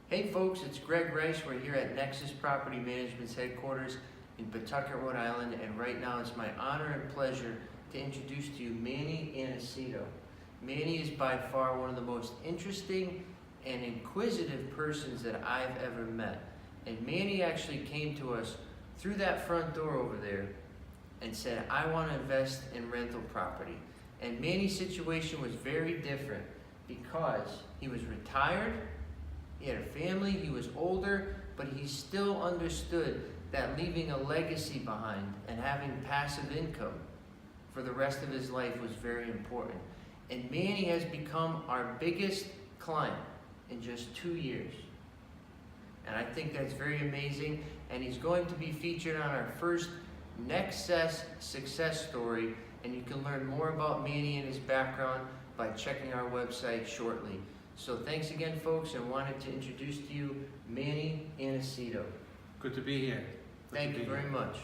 Hey folks, it's Greg Rice. We're here at Nexus Property Management's headquarters in Pawtucket, Rhode Island, and right now it's my honor and pleasure to introduce to you Manny A. Manny is by far one of the most interesting and inquisitive persons that I've ever met. And Manny actually came to us through that front door over there and said, I want to invest in rental property. And Manny's situation was very different because he was retired, he had a family, he was older, but he still understood that leaving a legacy behind and having passive income for the rest of his life was very important. And Manny has become our biggest client in just 2 years. And I think that's very amazing. And he's going to be featured on our first Nex-cess success story. And you can learn more about Manny and his background by checking our website shortly. So thanks again, folks, and wanted to introduce to you Manny A. Good to be here. Thank you very much.